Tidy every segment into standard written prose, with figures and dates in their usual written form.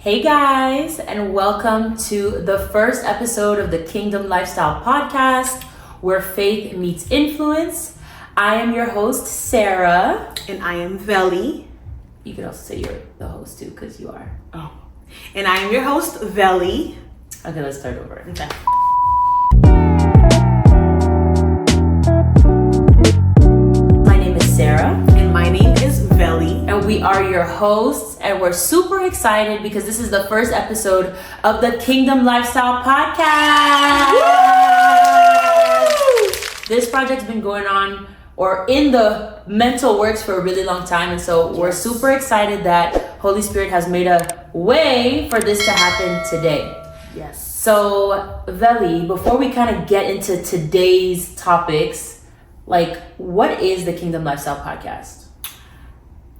Hey guys, and welcome to the first episode of the Kingdom Lifestyle podcast, where faith meets influence. I am your host, Sarah. And I am Velie. You could also say you're the host too, because you are. Oh. And I am your host, Velie. Okay, let's start over. Okay. My name is Sarah. And my name is Velie. And we are your hosts, and we're super excited because this is the first episode of the Kingdom Lifestyle podcast. Woo! This project's been going on or in the mental works for a really long time, and so we're super excited that Holy Spirit has made a way for this to happen today. Yes. So, Velie, before we kind of get into today's topics, what is the Kingdom Lifestyle podcast?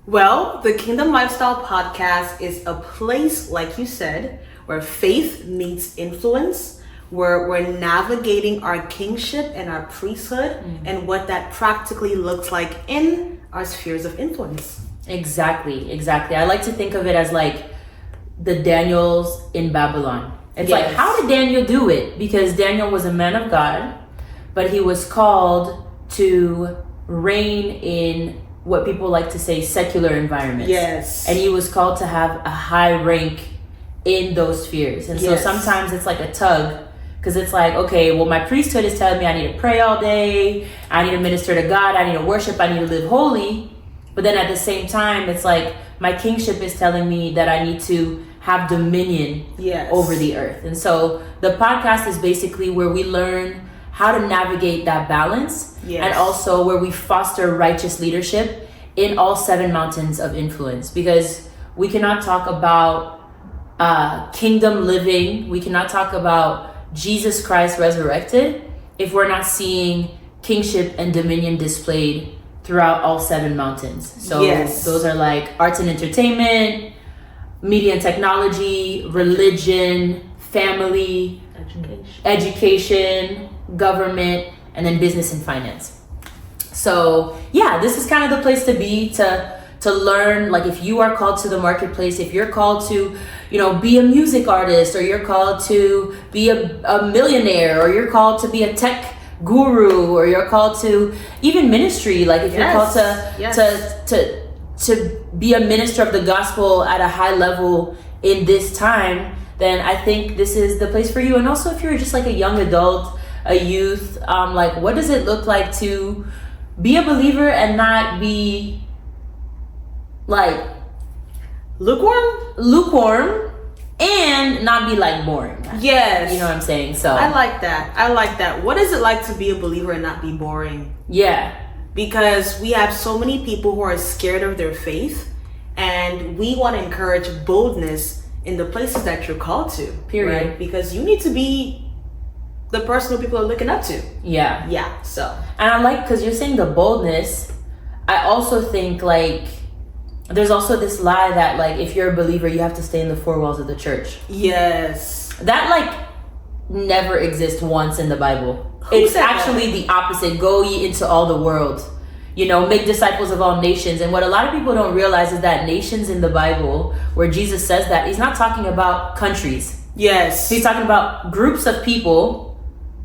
Well, the Kingdom Lifestyle podcast is a place, like you said, where faith meets influence, where we're navigating our kingship and our priesthood and what that practically looks like in our spheres of influence. Exactly. I like to think of it as like the Daniels in Babylon. It's like, how did Daniel do it? Because Daniel was a man of God, but he was called to reign in what people like to say secular environments. Yes. And he was called to have a high rank in those spheres. And so sometimes it's like a tug, because it's like, okay, well, my priesthood is telling me I need to pray all day, I need to minister to God, I need to worship, I need to live holy. But then at the same time, it's like my kingship is telling me that I need to have dominion over the earth. And so the podcast is basically where we learn how to navigate that balance, and also where we foster righteous leadership in all 7 mountains of influence. Because we cannot talk about kingdom living, we cannot talk about Jesus Christ resurrected if we're not seeing kingship and dominion displayed throughout all 7 mountains. So those are like arts and entertainment, media and technology, religion, family, education, government, and then business and finance. So this is kind of the place to be to learn. Like, if you are called to the marketplace, if you're called to be a music artist, or you're called to be a millionaire, or you're called to be a tech guru, or you're called to even ministry, like if you're called to be a minister of the gospel at a high level in this time, then I think this is the place for you. And also, if you're just like a young adult, a youth, what does it look like to be a believer and not be like lukewarm and not be like boring? Yes. You know what I'm saying? So I like that. What is it like to be a believer and not be boring? Yeah. Because we have so many people who are scared of their faith, and we want to encourage boldness in the places that you're called to. Period. Right? Because you need to be the person who people are looking up to. Yeah. So. And I like, because you're saying the boldness, I also think there's also this lie that if you're a believer, you have to stay in the 4 walls of the church. Yes. That never exists once in the Bible. It's actually the opposite. Go ye into all the world. Make disciples of all nations. And what a lot of people don't realize is that nations in the Bible, where Jesus says that, he's not talking about countries. Yes. He's talking about groups of people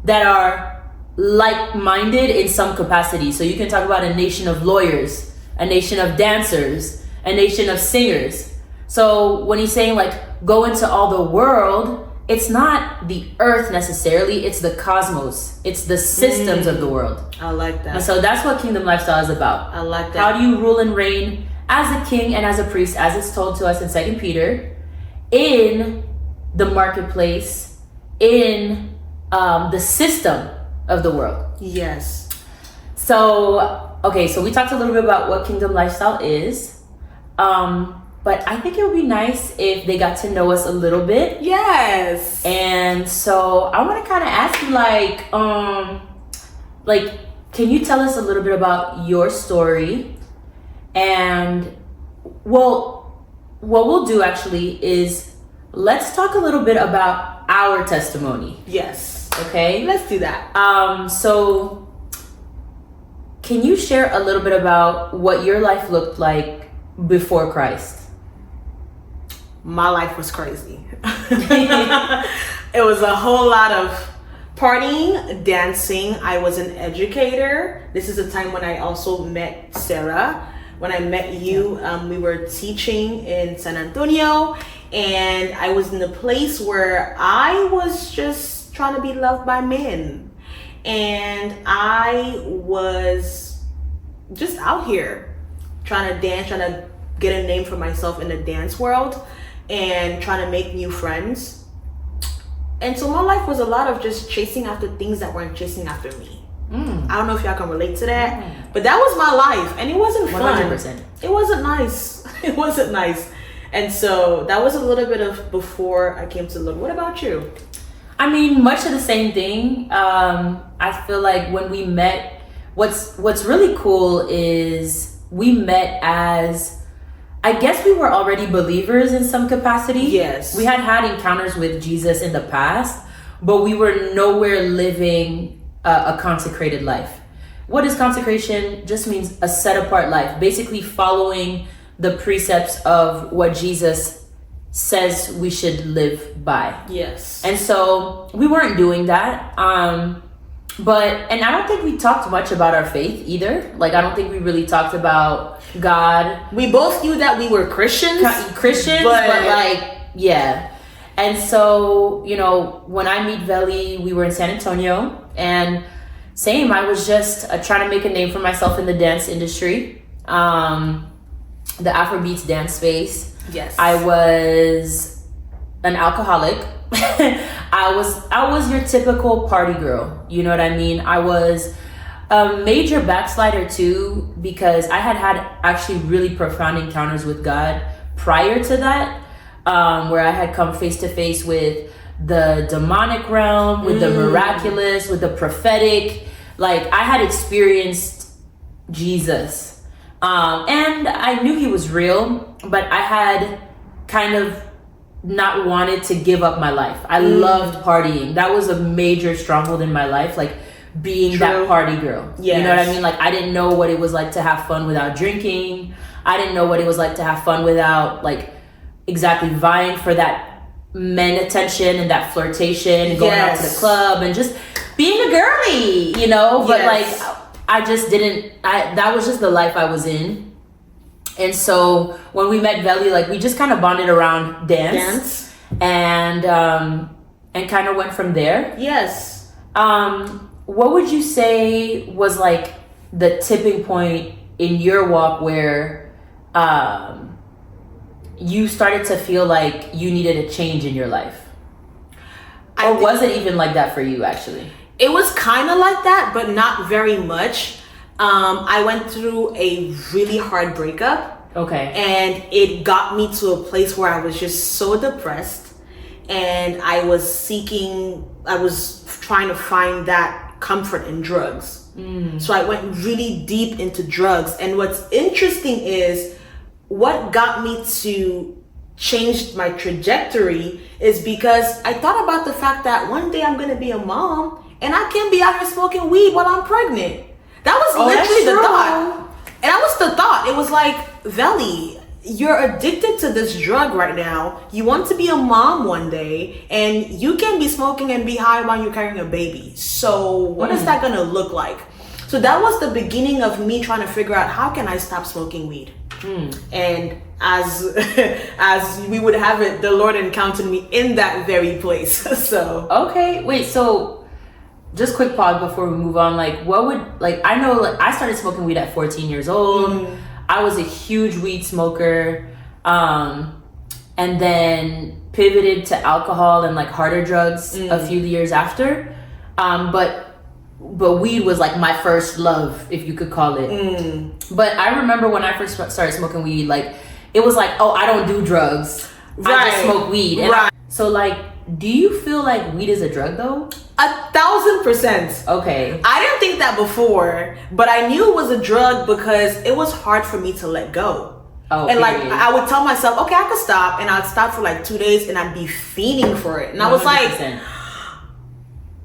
that are like-minded in some capacity. So you can talk about a nation of lawyers, a nation of dancers, a nation of singers. So when he's saying go into all the world, it's not the earth necessarily, it's the cosmos, it's the systems of the world. I like that. And so that's what Kingdom Lifestyle is about. I like that. How do you rule and reign as a king and as a priest, as it's told to us in 2 Peter, in the marketplace, in the system of the world. Yes. So, okay, so we talked a little bit about what Kingdom Lifestyle is. But I think it would be nice if they got to know us a little bit. Yes. And so I want to kind of ask you, can you tell us a little bit about your story? And, well, what we'll do actually is let's talk a little bit about our testimony. Yes. Okay? Let's do that. So can you share a little bit about what your life looked like before Christ? my life was crazy. It was a whole lot of partying, dancing. I was an educator. This is a time when I also met Sarah. When I met you, we were teaching in San Antonio, and I was in a place where I was just trying to be loved by men. And I was just out here trying to dance, trying to get a name for myself in the dance world, and trying to make new friends. And so my life was a lot of just chasing after things that weren't chasing after me. I don't know if y'all can relate to that, but that was my life, and it wasn't fun. 100%. It wasn't nice. It wasn't nice. And so that was a little bit of before I came to the Lord. What about you? I mean, much of the same thing. I feel like when we met, what's really cool is we met as, I guess we were already believers in some capacity. Yes. We had encounters with Jesus in the past, but we were nowhere living a consecrated life. What is consecration? Just means a set apart life, basically following the precepts of what Jesus says we should live by. Yes. And so we weren't doing that. And I don't think we talked much about our faith either. Like, I don't think we really talked about God. We both knew that we were Christians, but like, yeah. And so, you know, when I meet Velie, we were in San Antonio, and same, I was just trying to make a name for myself in the dance industry, the Afrobeats dance space. Yes. I was an alcoholic. I was your typical party girl. You know what I mean? I was a major backslider too, because I had actually really profound encounters with God prior to that, where I had come face to face with the demonic realm, with the miraculous, with the prophetic. Like, I had experienced Jesus, and I knew he was real, but I had kind of not wanted to give up my life. I loved partying. That was a major stronghold in my life, like being that party girl. Yes. You know what I mean? Like, I didn't know what it was like to have fun without drinking. I didn't know what it was like to have fun without, like, exactly vying for that men attention and that flirtation and going out to the club and just being a girly, you know? But like, I just didn't, that was just the life I was in. And so when we met Velie, like, we just kind of bonded around dance. And kind of went from there. Yes. What would you say was like the tipping point in your walk where you started to feel like you needed a change in your life? Or was it even like that for you, actually? It was kind of like that, but not very much. I went through a really hard breakup. Okay. And it got me to a place where I was just so depressed, and I was trying to find that comfort in drugs. So I went really deep into drugs. And what's interesting is what got me to change my trajectory is because I thought about the fact that one day I'm going to be a mom, and I can't be out here smoking weed while I'm pregnant. That was literally the thought. And that was the thought. It was like, Velie, you're addicted to this drug right now. You want to be a mom one day, and you can be smoking and be high while you're carrying a baby. So what is that going to look like? So that was the beginning of me trying to figure out, how can I stop smoking weed? And as we would have it, the Lord encountered me in that very place. So okay, wait, so just quick pause before we move on. Like, what would, like, I know, like, I started smoking weed at 14 years old. I was a huge weed smoker, and then pivoted to alcohol and like harder drugs a few years after. But weed was like my first love, if you could call it. But I remember when I first started smoking weed, like, it was like, oh, I don't do drugs. I just smoke weed. And so, like, do you feel like weed is a drug though? 1,000%. Okay. I didn't think that before, but I knew it was a drug because it was hard for me to let go. Oh, and like, I would tell myself, okay, I could stop, and I'd stop for like 2 days, and I'd be fiending for it. And I was 100%. like,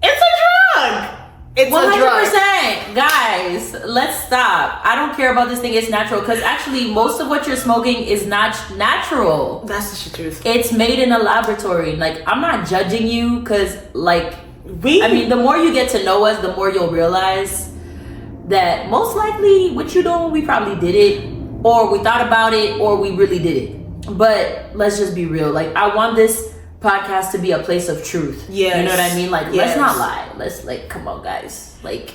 it's a drug. It's 100%. Guys, let's stop. I don't care about this thing. It's natural. Because actually, most of what you're smoking is not natural. That's the truth. It's made in a laboratory. Like, I'm not judging you because, like, the more you get to know us, the more you'll realize that most likely what you doing, we probably did it, or we thought about it, or we really did it. But let's just be real. Like, I want this podcast to be a place of truth. Yes. You know what I mean? Like, let's not lie. Let's, like, come on, guys. Like,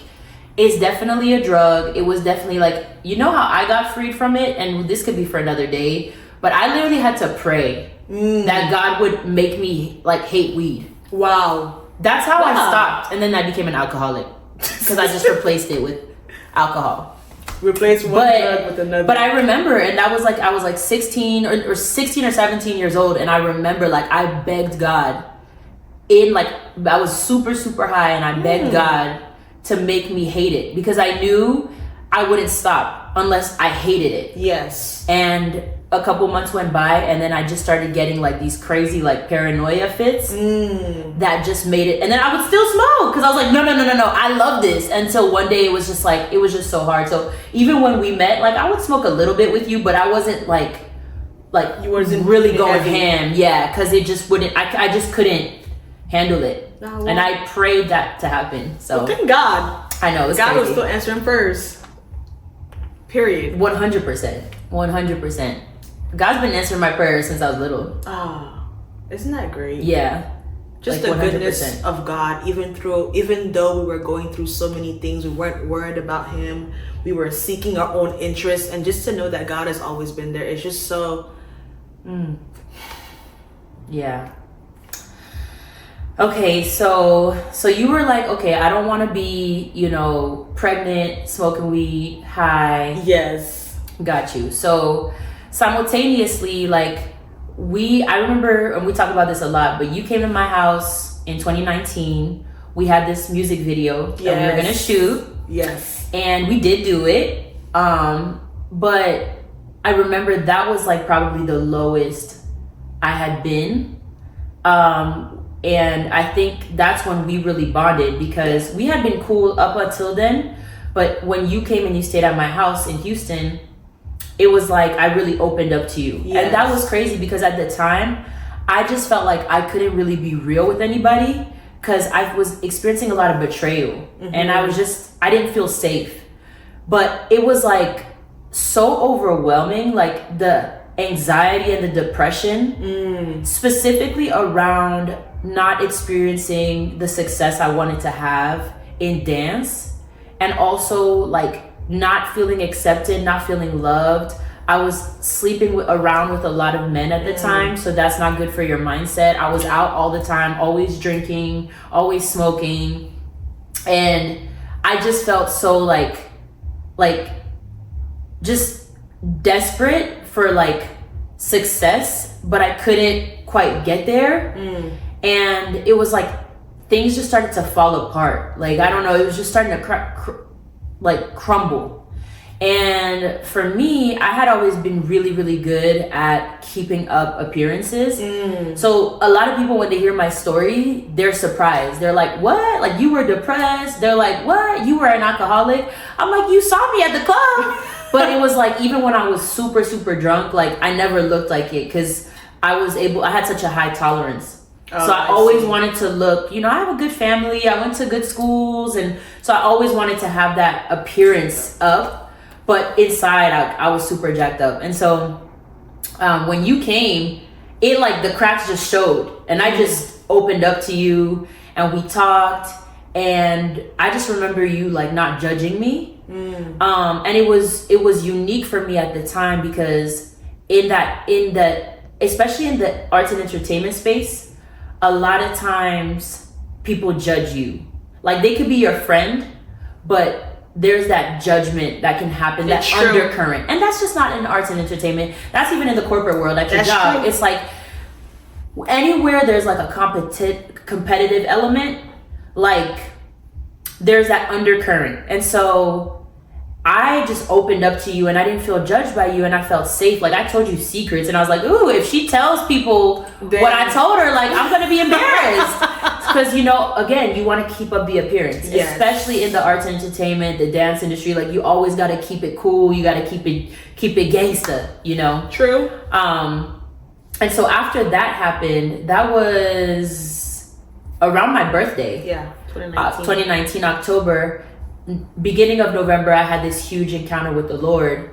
it's definitely a drug. It was definitely, like, you know how I got freed from it? And this could be for another day. But I literally had to pray that God would make me, like, hate weed. Wow. That's how I stopped. And then I became an alcoholic. Because I just replaced it with alcohol. Replace one drug with another. But I remember, and that was like, I was like 16 or 16 or 17 years old. And I remember, like, I begged God I was super, super high, and I begged God to make me hate it, because I knew I wouldn't stop unless I hated it. Yes. And a couple months went by, and then I just started getting like these crazy like paranoia fits that just made it. And then I would still smoke because I was like, no, I love this. Until one day it was just so hard. So even when we met, like, I would smoke a little bit with you, but I wasn't like you wasn't really going ham. Yeah, because it just wouldn't. I just couldn't handle it. Oh, wow. And I prayed that to happen. So well, thank God. I know, it's God crazy. was still answering first. Period. 100%. God's been answering my prayers since I was little. Ah, isn't that great? Yeah. Just like the 100%. Goodness of God, even though we were going through so many things, we weren't worried about Him. We were seeking our own interests, and just to know that God has always been there, it's just so. Yeah. Okay, so you were like, okay, I don't want to be, pregnant, smoking weed, high. Yes. Got you. So simultaneously, like, I remember, and we talk about this a lot, but you came to my house in 2019. We had this music video that we were going to shoot. Yes. And we did do it. But I remember that was like probably the lowest I had been. And I think that's when we really bonded, because we had been cool up until then. But when you came and you stayed at my house in Houston, it was like I really opened up to you. Yes. And that was crazy, because at the time, I just felt like I couldn't really be real with anybody, because I was experiencing a lot of betrayal. And I didn't feel safe. But it was like so overwhelming, like the anxiety and the depression, specifically around not experiencing the success I wanted to have in dance, and also like not feeling accepted, not feeling loved. I was sleeping around with a lot of men at the time, so that's not good for your mindset. I was out all the time, always drinking, always smoking, and I just felt so like just desperate for like success, but I couldn't quite get there. And it was like things just started to fall apart. Like, I don't know, it was just starting to crumble. And for me, I had always been really, really good at keeping up appearances. So a lot of people, when they hear my story, they're surprised. They're like, what? Like, you were depressed? They're like, what? You were an alcoholic? I'm like, you saw me at the club. But it was like, even when I was super, super drunk, like, I never looked like it, because I had such a high tolerance. So I always wanted to look, I have a good family, I went to good schools, and so I always wanted to have that appearance up, but inside I was super jacked up. And so when you came, it like the cracks just showed, and I just opened up to you, and we talked, and I just remember you like not judging me. And it was unique for me at the time, because especially in the arts and entertainment space, a lot of times people judge you. Like, they could be your friend, but there's that judgment that can happen, that undercurrent. And that's just not in arts and entertainment. That's even in the corporate world, at your job. True. It's like anywhere there's like a competitive element, like there's that undercurrent. And so I just opened up to you and I didn't feel judged by you and I felt safe. Like, I told you secrets and I was like, ooh, if she tells people what I told her, like, I'm going to be embarrassed. Because, you know, again, you want to keep up the appearance, especially in the arts and entertainment, the dance industry. Like, you always got to keep it cool. You got to keep it gangsta, you know? True. And so after that happened, that was around my birthday. Yeah, 2019. 2019, October. Beginning of November, I had this huge encounter with the Lord,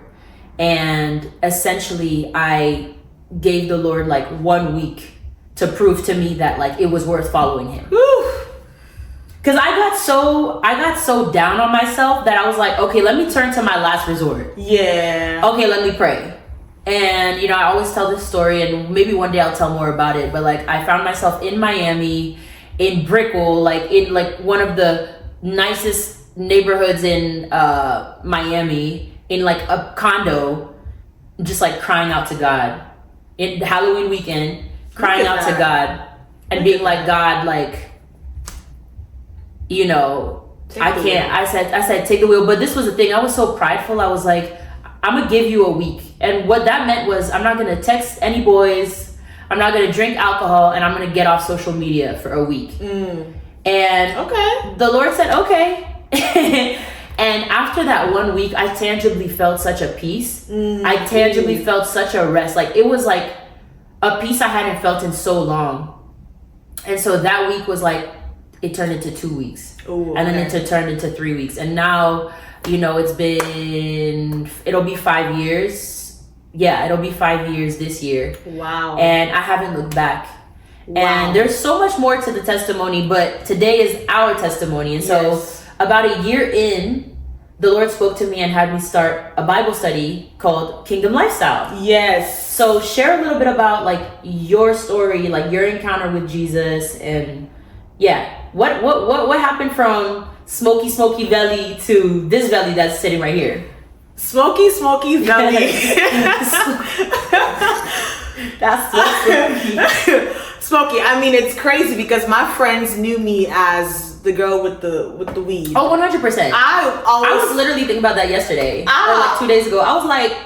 and essentially I gave the Lord like 1 week to prove to me that like it was worth following him. Because I got so down on myself that I was like, okay, let me turn to my last resort. Yeah. Okay, let me pray. And you know, I always tell this story, and maybe one day I'll tell more about it, but like I found myself in Miami, in Brickell, like in like one of the nicest neighborhoods in Miami, in like a condo, just like crying out to God in Halloween weekend, crying out to God and being like, God, like, you know, I said take the wheel. But this was the thing, I was so prideful. I was like, I'm gonna give you a week. And what that meant was I'm not gonna text any boys, I'm not gonna drink alcohol, and I'm gonna get off social media for a week. And the Lord said okay. And after that 1 week, I tangibly felt such a peace. I tangibly felt such a rest. Like, it was like a peace I hadn't felt in so long. And so that week was like, it turned into 2 weeks. And then it turned into 3 weeks. And now, you know, it'll be 5 years. Yeah, it'll be 5 years this year. Wow. And I haven't looked back. Wow. And there's so much more to the testimony, but today is our testimony. And so about a year in, the Lord spoke to me and had me start a Bible study called Kingdomlifestyle. Yes. So share a little bit about like your story, like your encounter with Jesus, and what happened from smoky Velie to this Velie that's sitting right here. Smoky Velie. That's so smoky. I mean, it's crazy because my friends knew me as the girl with the weed. Oh, 100%. I was literally thinking about that yesterday, or like 2 days ago. I was like,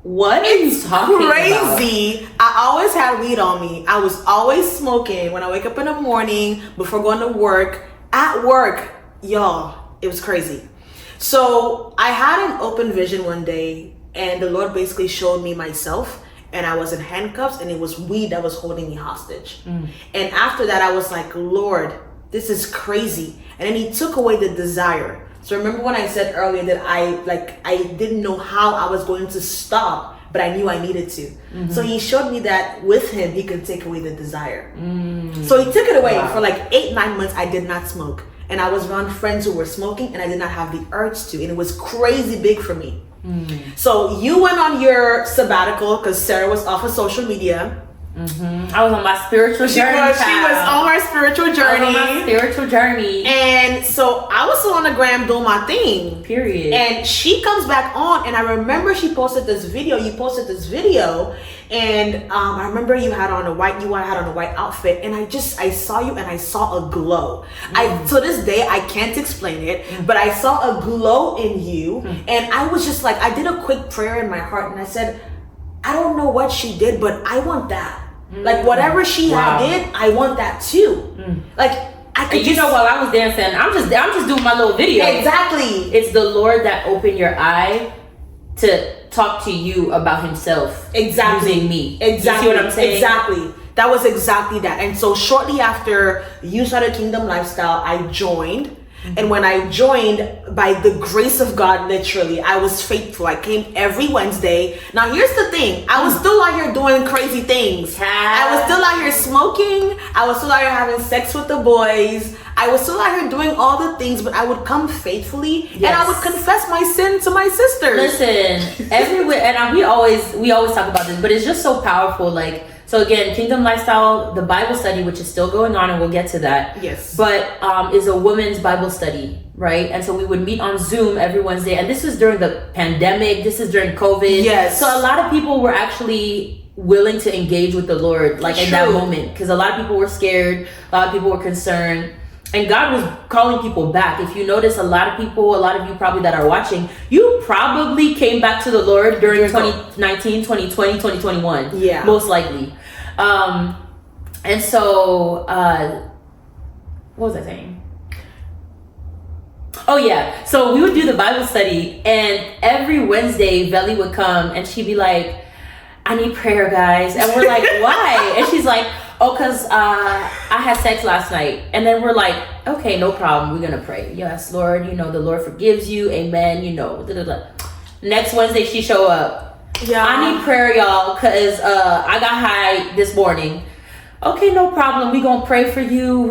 what are you talking crazy about? I always had weed on me. I was always smoking when I wake up in the morning before going to work. At work, y'all, it was crazy. So I had an open vision one day, and the Lord basically showed me myself, and I was in handcuffs, and it was weed that was holding me hostage. And after that, I was like, Lord, this is crazy. And then he took away the desire. So remember when I said earlier that I didn't know how I was going to stop, but I knew I needed to. So he showed me that with him, he could take away the desire. So he took it away. For like 8-9 months, I did not smoke. And I was around friends who were smoking, and I did not have the urge to. And it was crazy big for me. So you went on your sabbatical because Sarah was off of social media. I was on my spiritual journey. She was on her spiritual journey. And so I was still on the gram doing my thing. Period. And she comes back on, and I remember she posted this video. You posted this video, and I remember you had on a white outfit, and I saw you, and I saw a glow. To this day I can't explain it, but I saw a glow in you, and I was just like, I did a quick prayer in my heart, and I said, I don't know what she did, but I want that. Like whatever she did, I want that too. Like I could. You know, while I was dancing, I'm just doing my little video. Exactly. It's the Lord that opened your eye to talk to you about Himself. Exactly. Using me. Exactly. You see what I'm saying? Exactly. That was exactly that. And so shortly after you started Kingdom Lifestyle, I joined. And when I joined, by the grace of God, literally, I was faithful. I came every Wednesday. Now, here's the thing. I was still out here doing crazy things. I was still out here smoking. I was still out here having sex with the boys. I was still out here doing all the things, but I would come faithfully and I would confess my sin to my sisters. Listen, everywhere, and we always talk about this, but it's just so powerful. Like, so again, Kingdom Lifestyle, the Bible study, which is still going on, and we'll get to that. Yes. But is a women's Bible study, right? And so we would meet on Zoom every Wednesday, and this was during the pandemic. This is during COVID. Yes. So a lot of people were actually willing to engage with the Lord, like in that moment, because a lot of people were scared, a lot of people were concerned. And God was calling people back. If you notice, a lot of you probably that are watching, you probably came back to the Lord during 2019, 2020, 2021. Yeah. Most likely. And so, what was I saying? Oh yeah. So we would do the Bible study, and every Wednesday, Velie would come and she'd be like, I need prayer, guys. And we're like, why? And she's like, oh, because I had sex last night. And then we're like, okay, no problem. We're going to pray. Yes, Lord, the Lord forgives you. Amen. Next Wednesday, she show up. Yeah. I need prayer, y'all, because I got high this morning. Okay, no problem. We going to pray for you.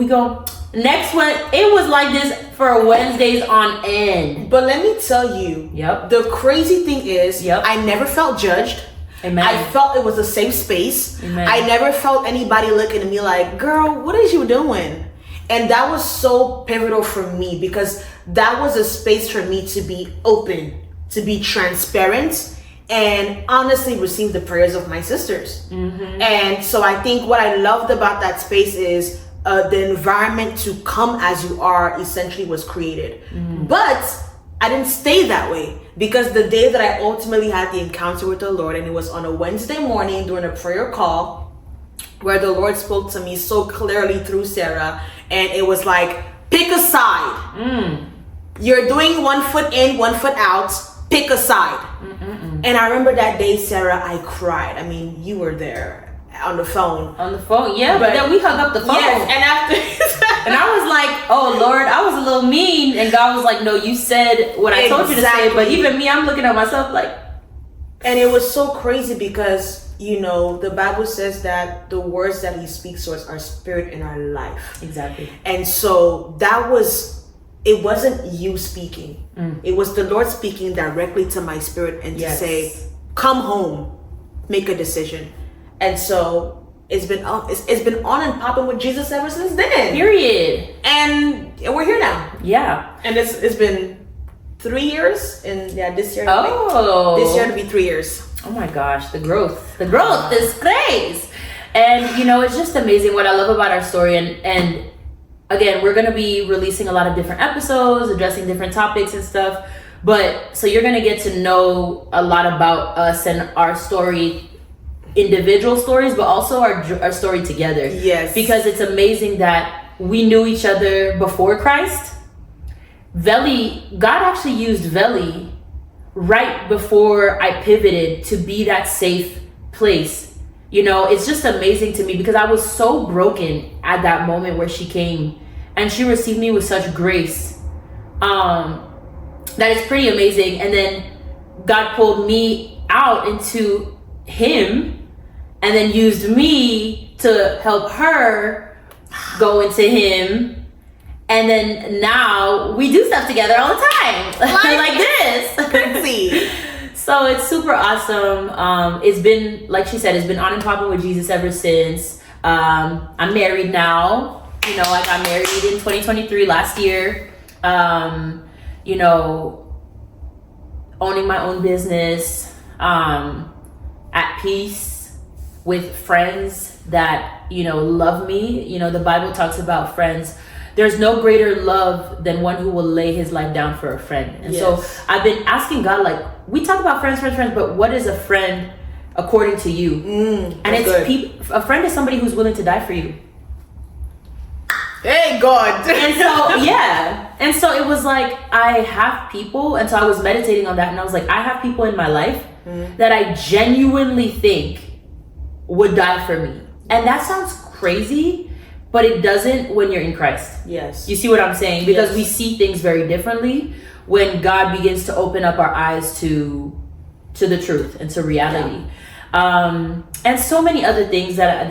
Next one, it was like this for Wednesdays on end. But let me tell you, the crazy thing is, I never felt judged. Amen. I felt it was a safe space. Amen. I never felt anybody looking at me like, girl, what is you doing? And that was so pivotal for me, because that was a space for me to be open, to be transparent, and honestly receive the prayers of my sisters. Mm-hmm. And so I think what I loved about that space is the environment to come as you are essentially was created. Mm-hmm. But I didn't stay that way, because the day that I ultimately had the encounter with the Lord, and it was on a Wednesday morning during a prayer call where the Lord spoke to me so clearly through Sarah, and it was like, pick a side. You're doing 1 foot in, 1 foot out, pick a side. Mm-mm-mm. And I remember that day, Sarah, I cried. I mean, you were there on the phone. Yeah, but then we hung up the phone. Yes, and after and I was like, oh Lord, I was a little mean, and God was like, no, you said what I told you to say. But even me, I'm looking at myself like, and it was so crazy, because the Bible says that the words that He speaks to us are spirit and our life. Exactly. And so it wasn't you speaking. It was the Lord speaking directly to my spirit, and to say, come home, make a decision. And so it's been on and popping with Jesus ever since then. Period. And we're here now. Yeah. And it's been 3 years, and this year. This year to be 3 years. Oh my gosh, the growth is crazy. And it's just amazing what I love about our story. And again, we're gonna be releasing a lot of different episodes, addressing different topics and stuff. But so you're gonna get to know a lot about us and our story, individual stories, but also our story together. Yes. Because it's amazing that we knew each other before Christ. God actually used Velie right before I pivoted to be that safe place. It's just amazing to me, because I was so broken at that moment where she came, and she received me with such grace. That is pretty amazing. And then God pulled me out into Him, and then used me to help her go into Him. And then now we do stuff together all the time. Like this. Crazy. So it's super awesome. It's been, like she said, it's been on and popping with Jesus ever since. I'm married now. I got married in 2023 last year. Owning my own business, at peace with friends that, love me. The Bible talks about friends. There's no greater love than one who will lay his life down for a friend. And so I've been asking God, like, we talk about friends, but what is a friend according to you? And it's a friend is somebody who's willing to die for you. Hey, God. And so, and so it was like, I have people, and so I was meditating on that, and I was like, I have people in my life that I genuinely think would die for me. And that sounds crazy, but it doesn't when you're in Christ. Yes. You see what I'm saying? Because we see things very differently when God begins to open up our eyes to the truth and to reality. And so many other things that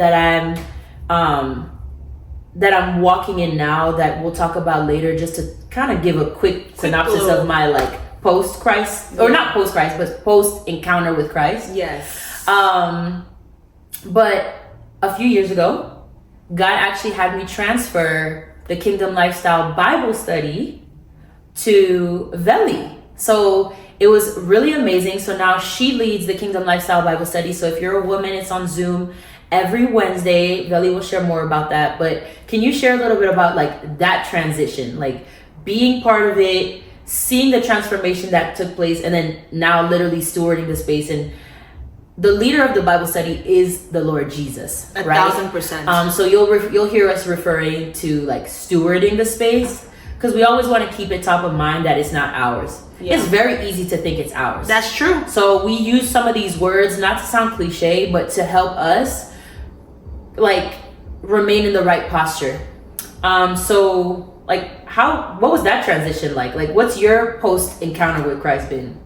I'm walking in now that we'll talk about later, just to kind of give a quick synopsis of my like post-Christ, or not post-Christ, but post-encounter with Christ. Yes. But a few years ago, God actually had me transfer the Kingdom Lifestyle Bible study to Velie. So it was really amazing. So now she leads the Kingdom Lifestyle Bible study. So if you're a woman, it's on Zoom, every Wednesday. Velie will share more about that, but can you share a little bit about like that transition, like being part of it, seeing the transformation that took place, and then now literally stewarding the space? And the leader of the Bible study is the Lord Jesus, right? 1,000%. So you'll hear us referring to like stewarding the space, because we always want to keep it top of mind that it's not ours. Yeah. It's very easy to think it's ours. That's true. So we use some of these words not to sound cliche, but to help us like remain in the right posture. So like what was that transition like? Like what's your post encounter with Christ been?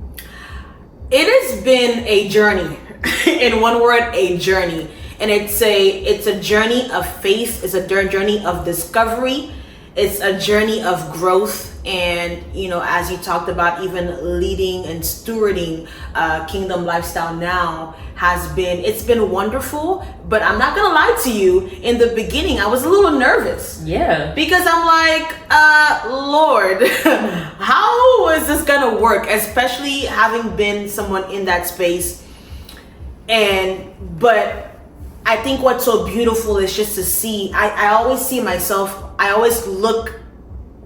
It has been a journey. In one word, a journey. And it's a journey of faith. It's a journey of discovery. It's a journey of growth. And, you know, as you talked about, even leading and stewarding Kingdom Lifestyle now it's been wonderful. But I'm not gonna lie to you, in the beginning I was a little nervous. Yeah. Because I'm like, Lord, how is this gonna work? Especially having been someone in that space. But I think what's so beautiful is just to see, I always see myself, I always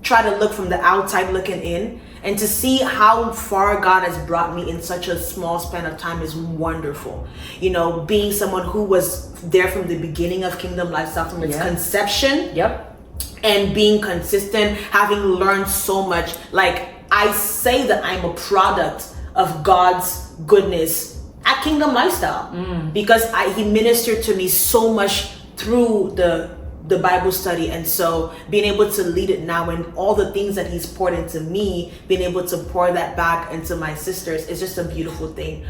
try to look from the outside looking in, and to see how far God has brought me in such a small span of time is wonderful. You know, being someone who was there from the beginning of Kingdom Lifestyle, from its conception. Yep. And being consistent, having learned so much. Like, I say that I'm a product of God's goodness at Kingdom Lifestyle, because he ministered to me so much through the Bible study. And so being able to lead it now, and all the things that he's poured into me, being able to pour that back into my sisters is just a beautiful thing.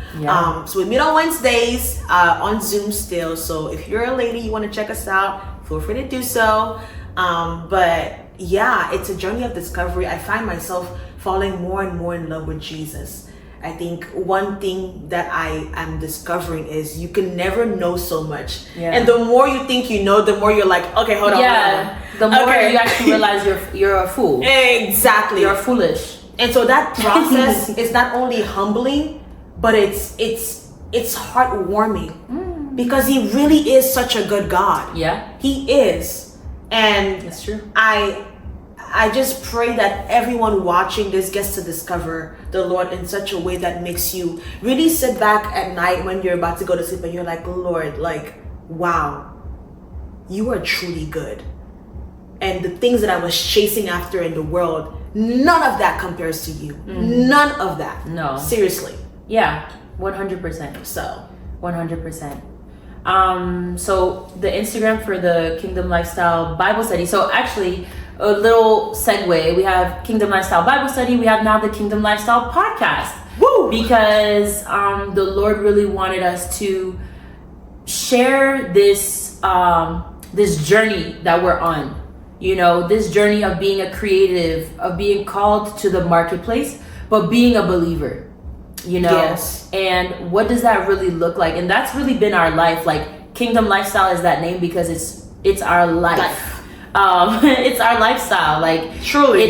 So we meet on Wednesdays on Zoom still. So if you're a lady, you want to check us out, feel free to do so. But yeah, it's a journey of discovery. I find myself falling more and more in love with Jesus. I think one thing that I am discovering is you can never know so much. Yeah. And the more you think you know, the more you're like, okay, hold on. Yeah. The more you actually realize you're a fool. Exactly. You're foolish. And so that process is not only humbling, but it's heartwarming, because he really is such a good God. Yeah. He is. And that's true. I just pray that everyone watching this gets to discover the Lord in such a way that makes you really sit back at night when you're about to go to sleep and you're like, Lord, like, wow, you are truly good. And the things that I was chasing after in the world, none of that compares to you. None of that. No. Seriously. Yeah, 100%. So. 100%. So the Instagram for the Kingdom Lifestyle Bible study. So actually, a little segue. We have Kingdom Lifestyle Bible study. We have now the Kingdom Lifestyle podcast. Woo! Because the Lord really wanted us to share this this journey that we're on. You know, this journey of being a creative, of being called to the marketplace, but being a believer. You know, yes. And what does that really look like? And that's really been our life. Like, Kingdom Lifestyle is that name because it's our life. It's our lifestyle. Like, truly,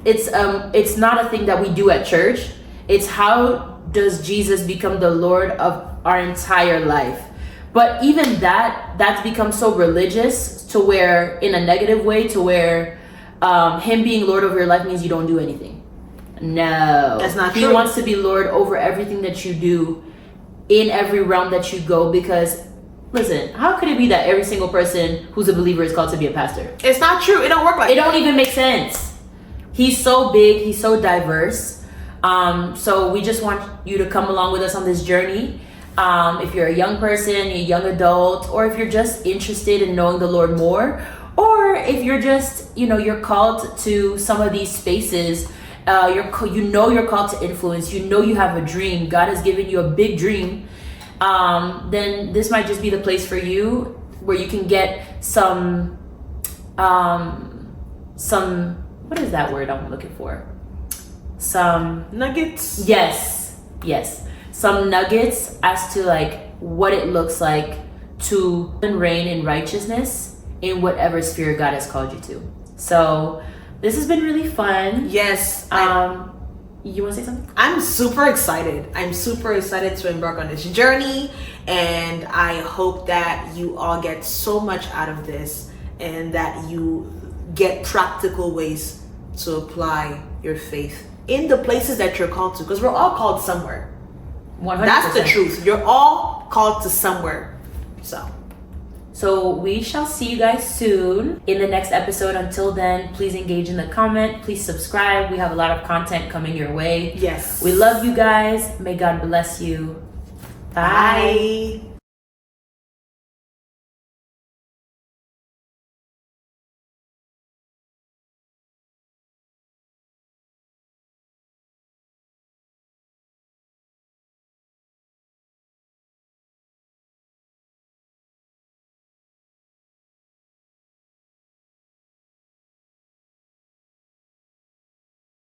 it's not a thing that we do at church. It's how does Jesus become the Lord of our entire life. But even that's become so religious, to where, in a negative way, to where him being Lord over your life means you don't do anything. No, that's not true. He wants to be Lord over everything that you do, in every realm that you go. Because listen, how could it be that every single person who's a believer is called to be a pastor? It's not true. It don't work like that. It don't even make sense. He's so big. He's so diverse. So we just want you to come along with us on this journey. If you're a young person, a young adult, or if you're just interested in knowing the Lord more, or if you're just, you're called to some of these spaces. You're called to influence. You have a dream. God has given you a big dream. Then this might just be the place for you, where you can get some what is that word I'm looking for? Some nuggets. Yes. Some nuggets as to like what it looks like to reign in righteousness in whatever sphere God has called you to. So this has been really fun. Yes. You want to say something? I'm super excited. I'm super excited to embark on this journey, and I hope that you all get so much out of this and that you get practical ways to apply your faith in the places that you're called to, because we're all called somewhere. 100%. That's the truth. You're all called to somewhere. So we shall see you guys soon in the next episode. Until then, please engage in the comment. Please subscribe. We have a lot of content coming your way. Yes. We love you guys. May God bless you. Bye.